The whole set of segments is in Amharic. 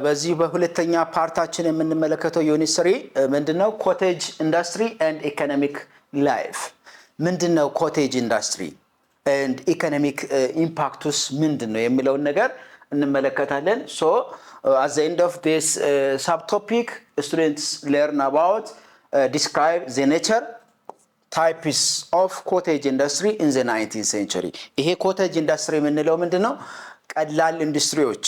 በዚህ በሁለተኛ ፓርታችን የምንመለከተው ዩኒት 3 ምንድነው ኮቴጅ ኢንዱስትሪ ኤንድ ኢኮኖሚክ ላይፍ ምንድነው ኮቴጅ ኢንዱስትሪ ኤንድ ኢኮኖሚክ ኢምፓክቱስ ምንድነው የሚለውን ነገር እንመለከታለን ሶ at the end of this subtopic students learn about describe the nature types of cottage industry in the 19th century ይሄ ኮቴጅ ኢንዱስትሪ የምንለው ምንድነው ቀላል ኢንዱስትሪዎች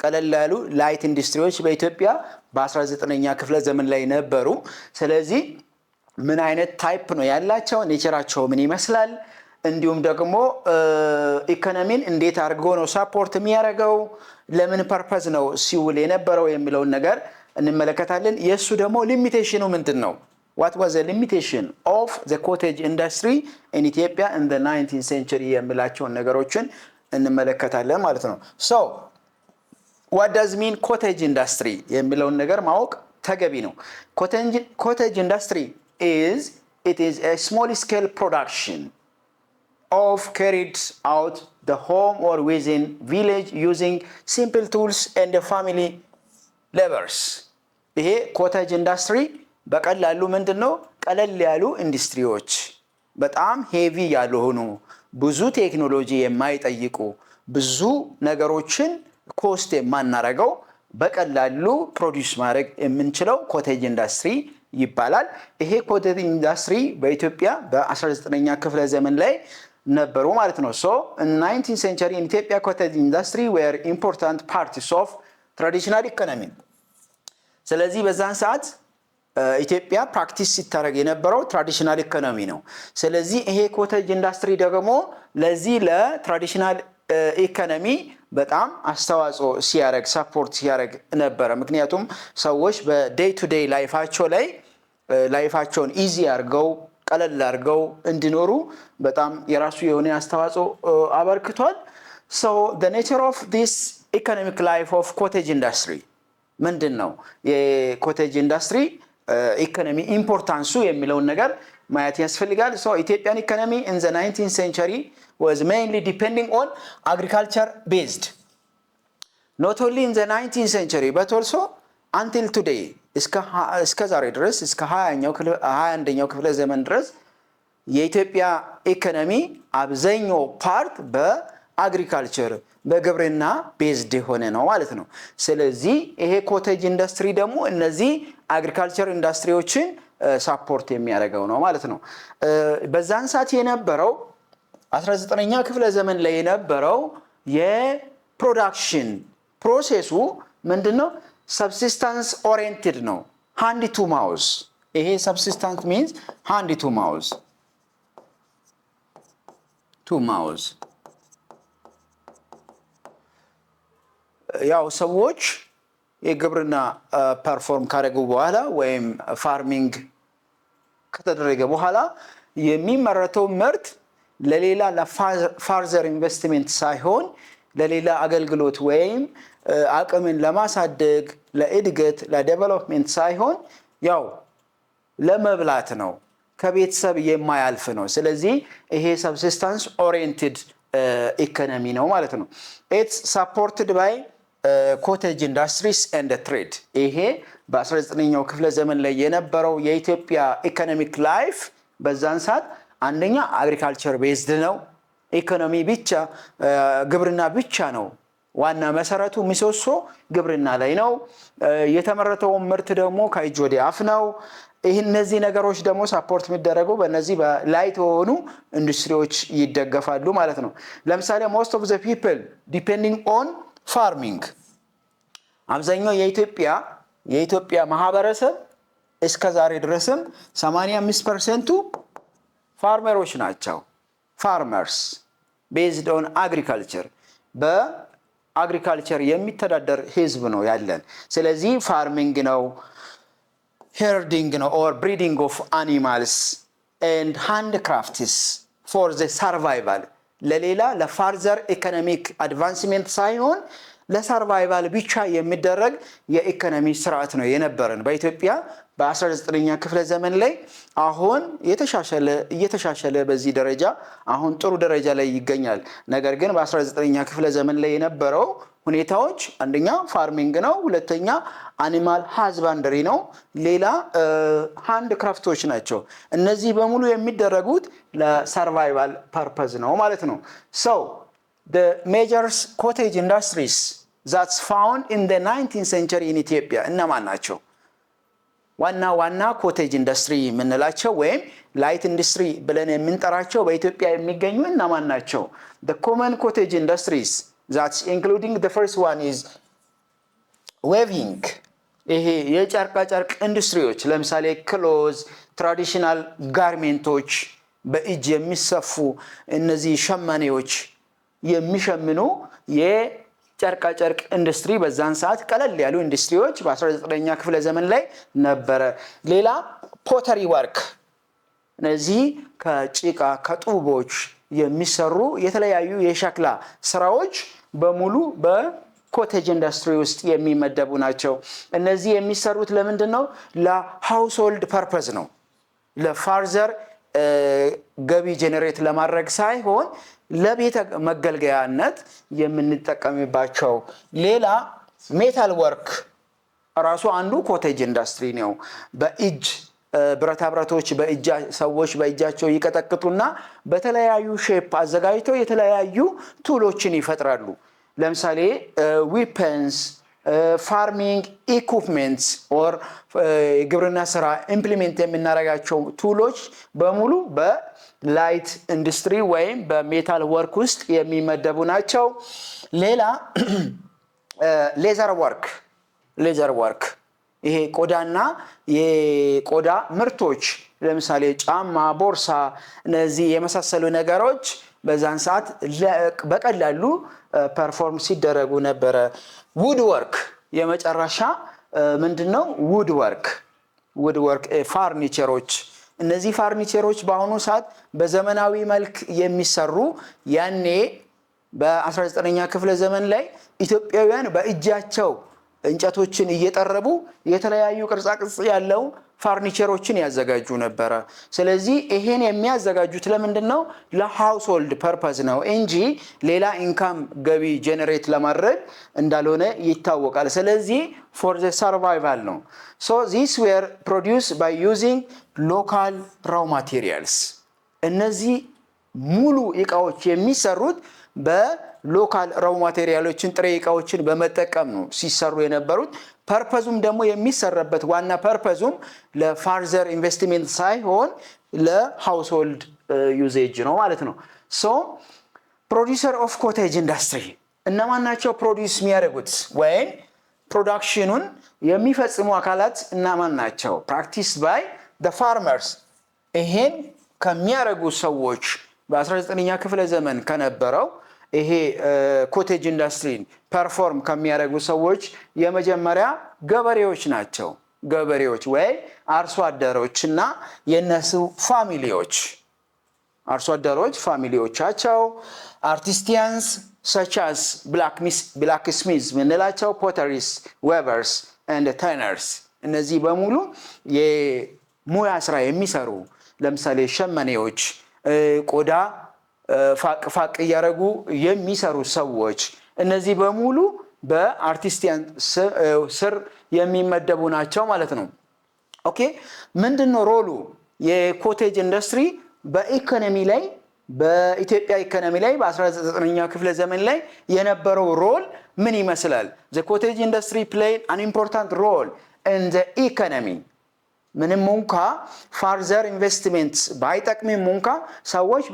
ቀለል ያሉ ላይት ኢንዱስትሪዎች በኢትዮጵያ በ19ኛ ክፍለ ዘመን ላይ ነበሩ ስለዚህ ምን አይነት ታይፕ ነው ያላቸው ኔቸራቸው ምን ይመስላል እንዲሁም ደግሞ ኢኮኖሚን እንዴት አድርጎ ነው ሰፖርት የሚያደርገው ለምን ፐርፐዝ ነው ሲውል የነበረው የሚለው ነገር እንመለከታለን የሱ ደግሞ ሊሚቴሽኑ ምንድነው what was the limitation of the cottage industry in Ethiopia in the 19th century የሚላቸው ነገሮችን እንመለከታለን ማለት ነው so what does mean cottage industry የሚለውን ነገር ማወቅ ተገቢ ነው cottage industry it is a small scale production of carried out the home or within village using simple tools and the family labors ይሄ cottage industry በቀላሉ ምንድነው ቀለል ያሉ ኢንዱስትሪዎች በጣም ሄቪ ያልሆኑ ብዙ ቴክኖሎጂ የማይጠይቁ ብዙ ነገሮችን ኮስት የማናረገው በቀላሉ ፕሮዲዩስ ማድረግ የምንችለው ኮቴጅ ኢንዱስትሪ ይባላል ይሄ ኮቴጅ ኢንዱስትሪ በኢትዮጵያ በ19ኛ ክፍለ ዘመን ላይ ነበሩ ማለት ነው so in 19th century in Ethiopia cottage industry were important parts of traditional economy ስለዚህ በዛን ሰዓት ኢትዮጵያ ፕራክቲስ ሲታረግ የነበረው ትራዲሽናል ኢኮኖሚ ነው ስለዚህ ይሄ ኮቴጅ ኢንዱስትሪ ደግሞ ለዚህ ለትራዲሽናል ኢኮኖሚ በጣም አስተዋጽኦ ሲያረግ ሰፖርት ሲያረግ ነበር ምክንያቱም ሰዎች በዴይ ቱ ዴይ ላይፋቸው ላይ ላይፋቸውን ኢዚ አርገው ቀለል አርገው እንዲኖሩ በጣም የራሱ የሆነ አስተዋጽኦ አበርክቷል so the nature of this economic life of cottage industry ምንድነው የኮቴጅ ኢንዱስትሪ ኢኮኖሚ ኢምፖርታንሱ የሚለውን ነገር ማየት ያስፈልጋል so Ethiopian economy in the 19th century was mainly depending on agriculture based not only in the 19th century but also until today እስከ ዛሬ ድረስ እስከ 21ኛው ክፍለ ዘመን ድረስ የኢትዮጵያ ኢኮኖሚ አብዛኛው ፓርት በአግሪካልቸር በግብርና ቤዝድ ሆነ ነው ማለት ነው ስለዚህ ይሄ ኮቴጅ ኢንዱስትሪ ደግሞ እነዚህ አግሪካልቸር ኢንዱስትሪዎችን ሰፖርት የሚያደርገው ነው ማለት ነው በዛን ሰዓት የነበረው 19ኛ ክፍለ ዘመን ላይ የነበረው የፕሮዳክሽን ፕሮሰሱ ምንድነው subsistence oriented ነው hand to mouth ይሄ subsistence means hand to mouth ያው ሰዎች የግብርና ፐርፎርም ካደረጉ በኋላ ወይም ፋርሚንግ ከተደረገ በኋላ የሚመረተው ምርት ለሌላ ለፋርዘር ኢንቨስትመንት ሳይሆን ለሌላ አገልግሎት ወይም አቅምን ለማሳደግ ለእድገት ለዴቨሎፕመንት ሳይሆን ያው ለመብላት ነው ከቤተሰብ የማያልፍ ነው ስለዚህ ይሄ subsistence oriented economy ነው ማለት ነው it's supported by cottage industries and trade ይሄ በ19ኛው ክፍለ ዘመን ላይ የነበረው የኢትዮጵያ ኢኮኖሚክ ላይፍ በዛን ሰዓት አንደኛ አግሪካልቸር ቤዝድ ነው ኢኮኖሚ ብቻ ግብርና ብቻ ነው ዋና መሰረቱ ምሰሶ ግብርና ላይ ነው የተመረተው ምርት ደግሞ ከእጅ ወደ አፍ ነው እነዚህ ነገሮች ደግሞ ሰፖርት የሚደረገው በእነዚህ በላይት ሆኑ ኢንዱስትሪዎች ይደገፋሉ ማለት ነው ለምሳሌ most of the people depending on farming አብዛኛው የኢትዮጵያ ማህበረሰብ እስከ ዛሬ ድረስም 85% ፋርመሮች ናቸው farmers based on agriculture በአግሪካልቸር የሚተዳደር ህዝብ ነው ያለን ስለዚህ ፋርሚንግ ነው herding or breeding of animals and handcrafts for the survival ለሌላ ለፋርዘር ኢኮኖሚክ አድቫንስመንት ሳይሆን ለሰርቫይቫል ብቻ የሚደረግ የኢኮኖሚ ስርዓት ነው የነበረን በኢትዮጵያ በ19ኛ ክፍለ ዘመን ላይ። አሁን እየተሻሻለ በዚህ ደረጃ አሁን ጥሩ ደረጃ ላይ ይገኛል። ነገር ግን በ19ኛ ክፍለ ዘመን ላይ የነበረው ሁኔታዎች አንደኛ ፋርሚንግ ነው፣ ሁለተኛ አኒማል ሃዝባንደሪ ነው፣ ሌላ ሃንድ ክራፍቶች ናቸው። እነዚህ በሙሉ የሚደረጉት ለሰርቫይቫል ፐርፐዝ ነው ማለት ነው። So the major cottage industries that's found in the 19th century in Ethiopia እነማን ናቸው? ዋና ኮቴጅ ኢንዱስትሪ የምንላቸው ወይም ላይት ኢንዱስትሪ ብለን የምንጠራቸው በኢትዮጵያ የሚገኙ እነማን ናቸው? The common cottage industries that's including the first one is weaving ይሄ የጨርቃ ጨርቅ ኢንዱስትሪዎች ለምሳሌ ክሎዝ፣ ትራዲሽናል ጋርሜንቶች በእጅ የሚሰፉ እነዚህ ሸማኔዎች የሚሸምኑ የጨርቃ ጨርቅ ኢንዱስትሪ በዛን ሰዓት ቀለል ያሉ ኢንዱስትሪዎች በ19ኛ ክፍለ ዘመን ላይ ነበረ። ሌላ ፖተሪ ወርክ እነዚህ ከጭቃ ከጡቦች የሚሰሩ የተለያዩ የሸክላ ስራዎች በሙሉ በኮቴጅ ኢንዱስትሪ ውስጥ የሚመደቡ ናቸው። እነዚህ የሚሰሩት ለምንድን ነው? ለሃውስሆልድ ፐርፐዝ ነው። ለፋርዘር ገቢ ጄኔሬት ለማድረግ ሳይሆን ለቤተ መገልገያነት የምንጠቀምባቸው። ሌላ ሜታል ወርክ ራሱ አንዱ ኮቴጅ ኢንዱስትሪ ነው። በእጅ ብረታ ብረቶች ሰዎች በእጃቸው ይቀጠቅጡና በተለያዩ ሼፕ አዘጋጅተው የተለያዩ ቱሎችን ይፈጥራሉ። ለምሳሌ ዊፐንስ፣ ፋርሚንግ ኢኩፕመንትስ ኦር የግብርና ስራ ኢምፕሊሜንት የምናደርጋቸው ቱሎች በሙሉ በላይት ኢንዱስትሪ ወይም በሜታል ወርክ ውስጥ የሚመደቡ ናቸው። ሌላ ሌዘር ወርክ ይሄ ቆዳና የቆዳ ምርቶች ለምሳሌ ጫማ፣ ቦርሳ፣ እነዚህ የመሳሰሉ ነገሮች በዛን ሰዓት በቀላሉ ፐርፎርም ሲደረጉ ነበረ። ውድ ወርክ የመጨረሻ ምንድነው? ውድ ወርክ ፋርኒቸሮች። እነዚህ ፋርኒቸሮች በአሁኑ ሰዓት በዘመናዊ መልክ የሚሰሩ ያኔ በ19ኛ ክፍለ ዘመን ላይ ኢትዮጵያውያን በእጃቸው እንጨቶችን እየጠረቡ የተለያዩ ቅርጻ ቅርጽ ያለው ፋርኒቸሮችን ያዘጋጁ ነበረ። ስለዚህ ይሄን የሚያዘጋጁት ለምንድነው? ለሃውስሆልድ ፐርፐዝ ነው እንጂ ሌላ ኢንካም ገቢ ጄኔሬት ለማድረግ እንዳልሆነ ይታወቃል። ስለዚህ for the survival ነው። So these were produced by using local raw materials እነዚህ ሙሉ እቃዎች የሚሰሩት በሎካል ራው ማቴሪያሎችን ጥሬ እቃዎችን በመጠቀም ነው ሲሰሩ የነበሩት። ፐርፐዙም ደግሞ የሚሰራበት ዋና ፐርፐዙም ለፋርዘር ኢንቨስትመንት ሳይሆን ለሃውስሆልድ ዩዜጅ ነው ማለት ነው። ሶ ፕሮዲዩሰር ኦፍ ኮቴጅ ኢንዱስትሪ እነማን ናቸው? ፕሮዲዩስ የሚያደርጉት ወይም ፕሮዳክሽኑን የሚፈጽሙ አካላት እነማን ናቸው? ፕራክቲስድ ባይ ዘ ፋርመርስ ይሄን ከሚያደርጉ ሰዎች በ19ኛ ክፍለ ዘመን ከነበረው ይሄ ኮቴጅ ኢንዱስትሪን ፐርፎርም ከሚያደርጉ ሰዎች የመጀመሪያ ገበሬዎች ናቸው። ገበሬዎች ወይ አርሶ አደሮችና የነሱ ፋሚሊዎች፣ አርሶ አደሮች ፋሚሊዎቻቸው፣ አርቲስቲያንስ such as blacksmiths ምንላቸው፣ ፖተሪስ፣ ዌቨርስ and ታይነርስ እነዚህ በሙሉ የሙያ ስራ የሚሰሩ ለምሳሌ ሸመኔዎች፣ ቆዳ ፋቅ እያደረጉ የሚሰሩ ሰዎች እነዚህ በሙሉ በአርቲስቲያን ስር የሚመደቡ ናቸው ማለት ነው። ኦኬ ምንድነው ሮሉ የኮቴጅ ኢንዱስትሪ በኢኮኖሚ ላይ በኢትዮጵያ ኢኮኖሚ ላይ በ19ኛ ክፍለ ዘመን ላይ የነበረው ሮል ምን ይመስላል? the cottage industry played an important role in the economy ምንም እንኳ ፋርዘር ኢንቨስትመንትስ ባይጠቅምም እንኳ ሰዎች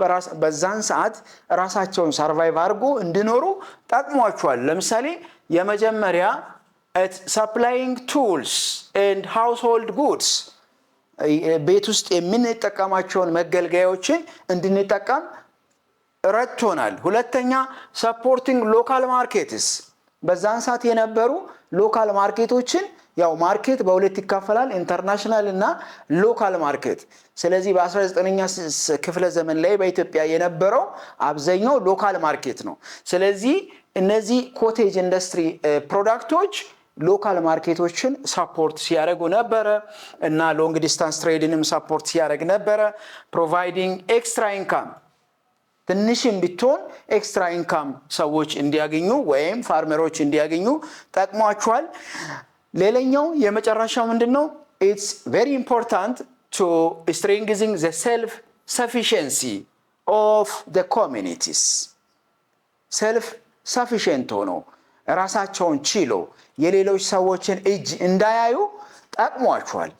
በዛን ሰዓት ራሳቸውን ሰርቫይቭ አድርጎ እንዲኖሩ ጠቅሟቸዋል። ለምሳሌ የመጀመሪያ supplying tools and household goods ቤት ውስጥ የምንጠቀማቸውን መገልገያዎችን እንድንጠቀም ረድቶናል። ሁለተኛ supporting local markets በዛን ሰዓት የነበሩ ሎካል ማርኬቶችን ያው ማርኬት በሁለት ይካፈላል፣ ኢንተርናሽናል እና ሎካል ማርኬት። ስለዚህ በ19ኛ ክፍለ ዘመን ላይ በኢትዮጵያ የነበረው አብዛኛው ሎካል ማርኬት ነው። ስለዚህ እነዚህ ኮቴጅ ኢንዱስትሪ ፕሮዳክቶች ሎካል ማርኬቶችን ሰፖርት ሲያደርጉ ነበረ እና ሎንግ ዲስታንስ ትሬድንም ሰፖርት ሲያደርግ ነበረ። ፕሮቫይዲንግ ኤክስትራ ኢንካም፣ ትንሽም ቢሆን ኤክስትራ ኢንካም ሰዎች እንዲያገኙ ወይም ፋርመሮች እንዲያገኙ ጠቅሟቸዋል። ሌላኛው የመጨረሻው ምንድነው? ኢትስ ቬሪ ኢምፖርታንት ቱ strengthening the self sufficiency of the communities። ሰልፍ ሰፊሽንት ሆኖ ራሳቸውን ችሎ የሌሎች ሰዎችን እጅ እንዳያዩ ጠቅሟቸዋል።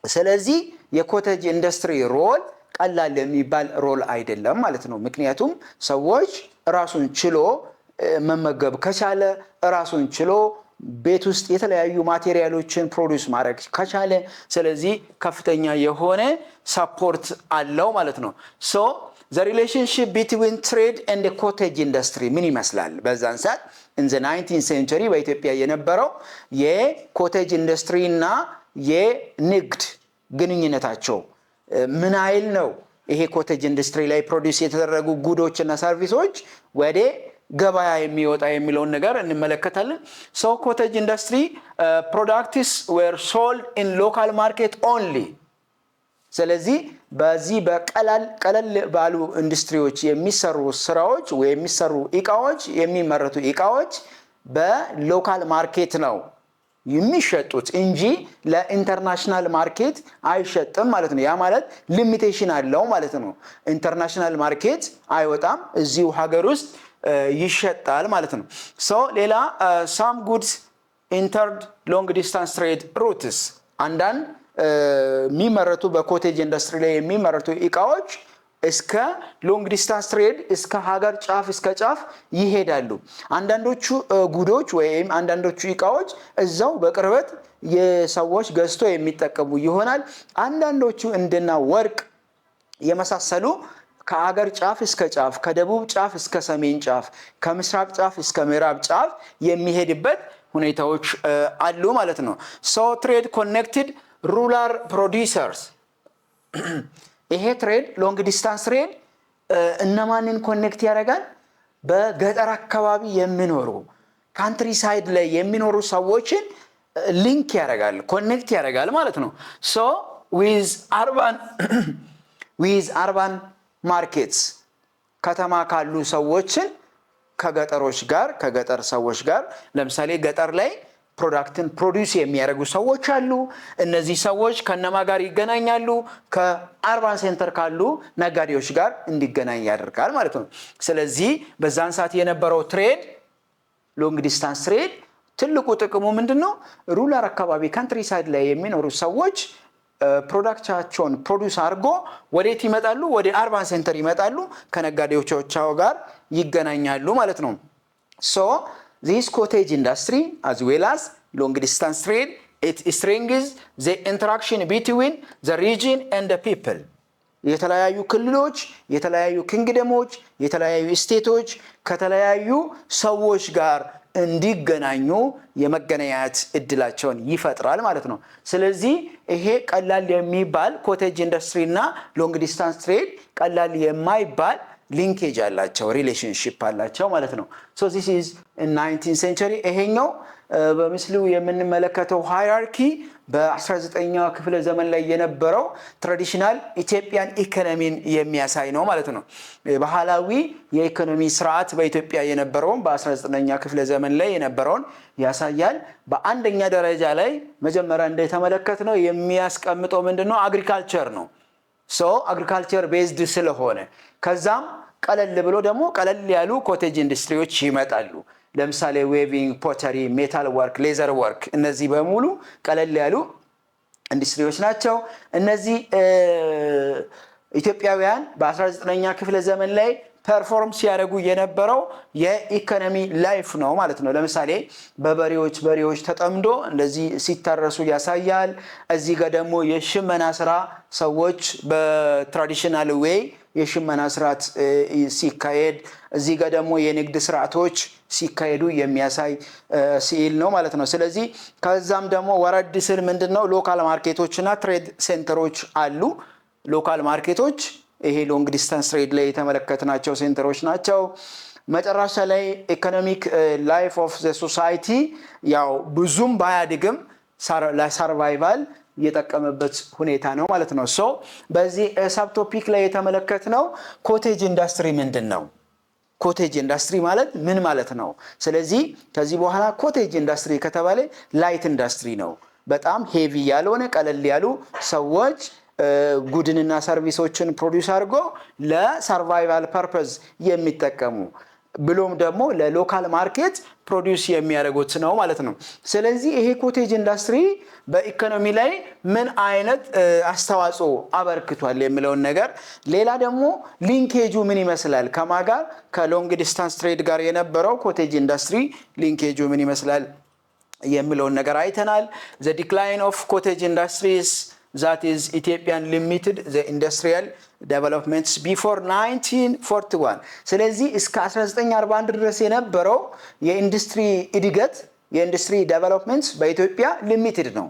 ስለዚህ የኮቴጅ ኢንዱስትሪ ሮል ቀላል የሚባል ሮል አይደለም ማለት ነው። ምክንያቱም ሰዎች ራሱን ችሎ መመገብ ከቻለ፣ ራሱን ችሎ ቤት ውስጥ የተለያዩ ማቴሪያሎችን ፕሮዲዩስ ማድረግ ከቻለ፣ ስለዚህ ከፍተኛ የሆነ ሰፖርት አለው ማለት ነው። ሶ the relationship between trade and the cottage industry ምን ይመስላል? በዛን ሰዓት in the 19th century በኢትዮጵያ የነበረው የኮቴጅ ኢንዱስትሪ እና የንግድ ግንኙነታቸው ምን አይል ነው? ይሄ ኮቴጅ ኢንዱስትሪ ላይ ፕሮዲዩስ የተደረጉ ጉዶች እና ሰርቪሶች ወደ ገበያ የሚወጣ የሚለውን ነገር እንመለከታለን። so cottage industry products were sold in local market only። ስለዚህ በዚህ በቀለል ባሉ ኢንዱስትሪዎች የሚሰሩ ስራዎች ወይ የሚሰሩ እቃዎች የሚመረቱ እቃዎች በሎካል ማርኬት ነው የሚሸጡት እንጂ ለኢንተርናሽናል ማርኬት አይሸጥም ማለት ነው። ያ ማለት ሊሚቴሽን አለው ማለት ነው። ኢንተርናሽናል ማርኬት አይወጣም፣ እዚሁ ሀገር ውስጥ ይሸጣል ማለት ነው። ሶ ሌላ some goods entered long distance trade routes። አንዳንድ የሚመረቱ በኮቴጅ ኢንዱስትሪ ላይ የሚመረቱ እቃዎች እስከ ሎንግ ዲስታንስ ትሬድ እስከ ሀገር ጫፍ እስከ ጫፍ ይሄዳሉ። አንዳንዶቹ ጉዶች ወይም አንዳንዶቹ እቃዎች እዛው በቅርበት የሰዎች ገዝቶ የሚጠቀሙ ይሆናል። አንዳንዶቹ እንደና ወርቅ የመሳሰሉ ከሀገር ጫፍ እስከ ጫፍ፣ ከደቡብ ጫፍ እስከ ሰሜን ጫፍ፣ ከምስራቅ ጫፍ እስከ ምዕራብ ጫፍ የሚሄድበት ሁኔታዎች አሉ ማለት ነው። ሶ ትሬድ ኮኔክትድ ሩራል ፕሮዲውሰርስ። ይሄ ትሬድ ሎንግ ዲስታንስ ትሬድ እነማንን ኮኔክት ያደርጋል? በገጠር አካባቢ የሚኖሩ ካንትሪ ሳይድ ላይ የሚኖሩ ሰዎችን ሊንክ ያደርጋል፣ ኮኔክት ያደርጋል ማለት ነው። ሶ ዊዝ አርባን ማርኬትስ፣ ከተማ ካሉ ሰዎችን ከገጠሮች ጋር ከገጠር ሰዎች ጋር፣ ለምሳሌ ገጠር ላይ ፕሮዳክትን ፕሮዲዩስ የሚያደርጉ ሰዎች አሉ። እነዚህ ሰዎች ከነማ ጋር ይገናኛሉ? ከአርባን ሴንተር ካሉ ነጋዴዎች ጋር እንዲገናኝ ያደርጋል ማለት ነው። ስለዚህ በዛን ሰዓት የነበረው ትሬድ ሎንግ ዲስታንስ ትሬድ ትልቁ ጥቅሙ ምንድነው? ሩራል አካባቢ ካንትሪ ሳይድ ላይ የሚኖሩ ሰዎች ፕሮዳክታቸውን ፕሮዲዩስ አድርጎ ወዴት ይመጣሉ? ወደ አርባን ሴንተር ይመጣሉ፣ ከነጋዴዎቻቸው ጋር ይገናኛሉ ማለት ነው። ሶ this cottage industry as well as long distance trade, it strengthens the interaction between the region and the people። የተለያዩ ክልሎች፣ የተለያዩ ኪንግደሞች፣ የተለያዩ ስቴቶች ከተለያዩ ሰዎች ጋር እንዲገናኙ የመገናኘት እድላቸውን ይፈጥራል ማለት ነው። ስለዚህ ይሄ ቀላል የሚባል ኮቴጅ ኢንዱስትሪ እና ሎንግ ዲስታንስ ትሬድ ቀላል የማይባል ሊንኬጅ አላቸው፣ ሪሌሽንሺፕ አላቸው ማለት ነው። so this is in 19th century። ይሄኛው በምስሉ የምንመለከተው ሃይራርኪ በ19ኛው ክፍለ ዘመን ላይ የነበረው ትራዲሽናል ኢትዮጵያን ኢኮኖሚን የሚያሳይ ነው ማለት ነው። ባህላዊ የኢኮኖሚ ስርዓት በኢትዮጵያ የነበረውን በ19ኛ ክፍለ ዘመን ላይ የነበረውን ያሳያል። በአንደኛ ደረጃ ላይ መጀመሪያ እንደተመለከትነው የሚያስቀምጠው ምንድነው? አግሪካልቸር ነው። ሶ አግሪካልቸር ቤዝድ ስለሆነ ከዛም ቀለል ብሎ ደግሞ ቀለል ያሉ ኮቴጅ ኢንዱስትሪዎች ይመጣሉ። ለምሳሌ ዌቪንግ፣ ፖተሪ፣ ሜታል ወርክ፣ ሌዘር ወርክ፣ እነዚህ በሙሉ ቀለል ያሉ ኢንዱስትሪዎች ናቸው። እነዚህ ኢትዮጵያውያን በ19ኛ ክፍለ ዘመን ላይ ፐርፎርም ሲያደርጉ የነበረው የኢኮኖሚ ላይፍ ነው ማለት ነው። ለምሳሌ በሬዎች ተጠምዶ እንደዚህ ሲታረሱ ያሳያል። እዚህ ጋር ደግሞ የሽመና ስራ ሰዎች በትራዲሽናል ዌይ የሽመና ስርዓት ሲካሄድ እዚህ ጋር ደግሞ የንግድ ስርዓቶች ሲካሄዱ የሚያሳይ ስዕል ነው ማለት ነው። ስለዚህ ከዛም ደግሞ ወረድ ስል ምንድነው ሎካል ማርኬቶችና ትሬድ ሴንተሮች አሉ። ሎካል ማርኬቶች ይሄ ሎንግ ዲስታንስ ትሬድ ላይ የተመለከትናቸው ሴንተሮች ናቸው። መጨረሻ ላይ ኢኮኖሚክ ላይፍ ኦፍ ዘ ሶሳይቲ ያው ብዙም ባያድግም ለሰርቫይቫል የጠቀመበት ሁኔታ ነው ማለት ነው። ሶ በዚህ ሰብ ቶፒክ ላይ የተመለከትነው ኮቴጅ ኢንዱስትሪ ምንድነው? ኮቴጅ ኢንዱስትሪ ማለት ምን ማለት ነው? ስለዚህ ከዚህ በኋላ ኮቴጅ ኢንዱስትሪ ከተባለ ላይት ኢንዱስትሪ ነው። በጣም ሄቪ ያልሆነ ቀለል ያሉ ሰዎች ጉድንና ሰርቪሶችን ፕሮዲዩስ አድርጎ ለሰርቫይቫል ፐርፐዝ የሚጠቀሙ ብሎም ደግሞ ለሎካል ማርኬት ፕሮዲዩስ የሚያደርጉት ነው ማለት ነው። ስለዚህ ይሄ ኮቴጅ ኢንዱስትሪ በኢኮኖሚ ላይ ምን አይነት አስተዋጽኦ አበርክቷል የሚለውን ነገር፣ ሌላ ደግሞ ሊንኬጁ ምን ይመስላል ከማጋ ከሎንግ ዲስታንስ ትሬድ ጋር የነበረው ኮቴጅ ኢንዱስትሪ ሊንኬጁ ምን ይመስላል የሚለውን ነገር አይተናል። the decline of cottage industries that is Ethiopian limited the industrial developments before 1941 ስለዚህ እስከ 1941 ድረስ የነበረው የኢንዱስትሪ እድገት የኢንዱስትሪ ዴቨሎፕመንትስ በኢትዮጵያ ሊሚትድ ነው።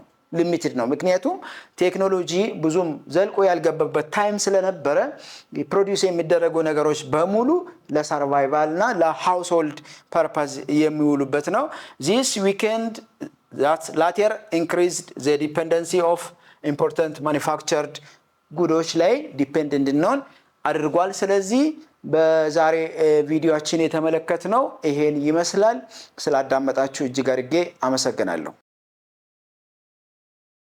ምክንያቱም ቴክኖሎጂ ብዙም ዘልቆ ያልገባበት ታይም ስለነበረ ፕሮዲዩስ የሚደረጉ ነገሮች በሙሉ ለሰርቫይቫል እና ለሃውስሆልድ ፐርፐዝ የሚውሉበት ነው። this weekend that later increased the dependency of important manufactured ጉዶች ላይ ዲፔንድ እንድንሆን አድርጓል። ስለዚህ በዛሬ ቪዲዮአችን የተመለከትነው ይሄን ይመስላል። ስላዳመጣችሁ እጅግ አድርጌ አመሰግናለሁ።